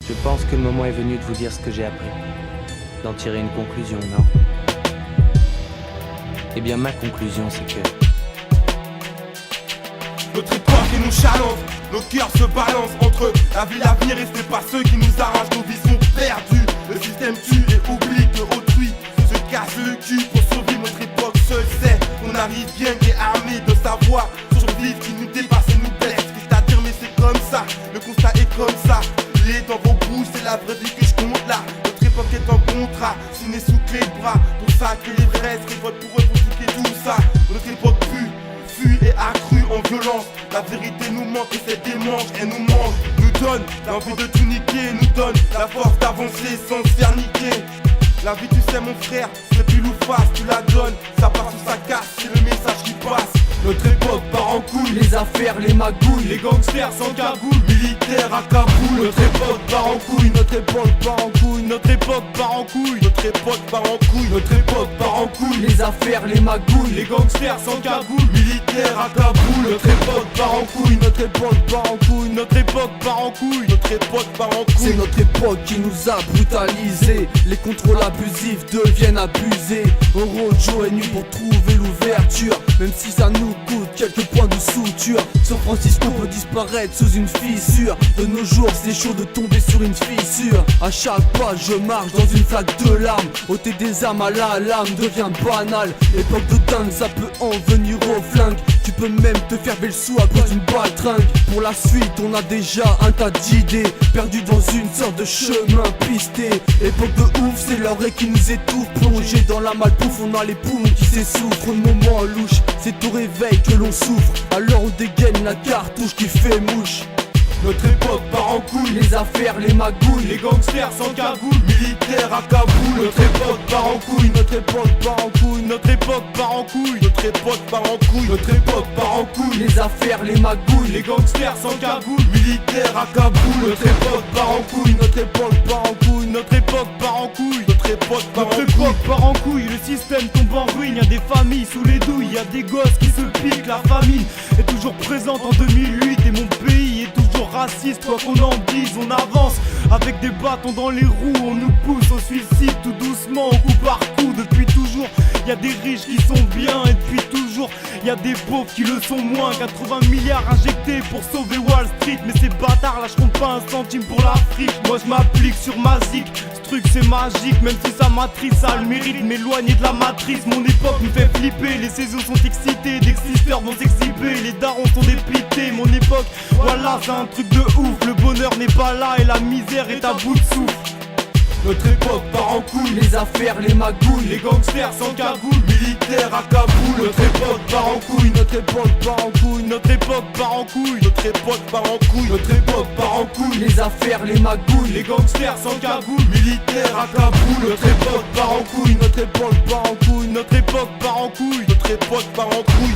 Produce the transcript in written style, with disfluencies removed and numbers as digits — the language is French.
Je pense que le moment est venu de vous dire ce que j'ai appris. D'en tirer une conclusion, non? Eh bien, ma conclusion, c'est que notre époque est nonchalante, nos cœurs se balancent entre la vie et l'avenir, et ce n'est pas ceux qui nous arrachent, nos vies sont perdues. Le système tue et oublie que autrui se casse le cul pour survivre. Notre époque seule sait, on arrive bien et armé de savoir survivre qui nous dépasse et nous blesse. C'est-à-dire, mais c'est comme ça, le constat est comme ça. Les dans vos bouches, c'est la vraie vie que je compte là. Notre époque est en contrat, signé sous clé de bras. Pour ça que les vrais se révoltent pour revendiquer tout ça. Notre époque fuit et accrue en violence. La vérité nous manque et c'est démange, elle nous mange. Nous donne l'envie de tout niquer, nous donne la force d'avancer sans se faire niquer. La vie tu sais mon frère, c'est pile ou face, tu la donnes, ça passe ou ça casse, c'est le message qui passe. Notre époque part en couille, les affaires, les magouilles, les gangsters sans cagoule, militaires à Kaboul. Notre époque part en couille, notre époque part en couille, notre époque part en couille, notre époque part en couille, notre époque part en couille. les affaires, les magouilles, Les gangsters sans cagoule, militaires à Kaboul. Notre époque part en couille, notre époque part en couille, notre époque part en couille, notre époque part en couille. c'est notre époque qui nous a brutalisés. Les contrôles abusifs deviennent abusés. On rôde jour et nuit pour trouver l'ouverture, même si ça nous coûte quelques points de suture. San Francisco peut disparaître sous une fissure. De nos jours c'est chaud de tomber sur une fissure. À chaque pas je marche dans une flaque de larmes. Ôter des armes à la lame devient banal. Époque de dingue, ça peut en venir au flingue. Tu peux même te faire le sou à cause d'une baltringue. Pour la suite on a déjà un tas d'idées, perdu dans une sorte de chemin pisté. Époque de ouf, c'est l'heure qui nous étouffe. Plongé dans la malbouffe, on a les poumons qui s'essoufflent. Trop de moments louches, c'est au réveil que l'on souffre. Alors on dégaine la cartouche qui fait mouche. Notre époque part en couille, Les affaires, les magouilles, les gangsters sans cagoule, militaires à Kaboul. Notre époque part en couille, notre époque part en couille, notre époque part en couille, notre époque part en couille, notre époque part en couille. les affaires, les magouilles, Les gangsters sans cagoule, militaires à Kaboul. Notre époque part en couille, notre époque part en couille, notre époque part en couille, notre époque part en couille. Notre époque part en couille, le système tombe en ruine. Y'a des familles sous les douilles, y'a des gosses qui se piquent. La famine est toujours présente en 2008 et mon pays est toujours raciste. Quoi qu'on en dise, on avance avec des bâtons dans les roues. On nous pousse au suicide tout doucement, coup par coup. Depuis toujours, y'a des riches qui sont bien et depuis toujours, y'a des pauvres qui le sont moins. 80 milliards injectés pour sauver Wall Street. Mais ces bâtards lâcheront pas un centime pour l'Afrique. Moi je m'applique sur ma zik, ce truc c'est magique. Même si sa matrice a le mérite de m'éloigner de la matrice. Mon époque me fait flipper, les saisons sont excitées. Des sisters vont s'exhiber, les darons sont dépités. Mon époque, voilà c'est un truc de ouf. Le bonheur n'est pas là et la misère est à bout de souffle. Notre époque part en couille, les affaires, les magouilles, les gangsters sans cagoule, militaires à Kaboul. Notre époque part en couille, notre époque part en couille, notre époque part en couille, notre époque part en couille, notre époque part en couille. les affaires, les magouilles, Les gangsters sans cagoule, militaires à Kaboul. Notre époque part en couille, notre époque part en couille, notre époque part en couille, notre époque part en couille.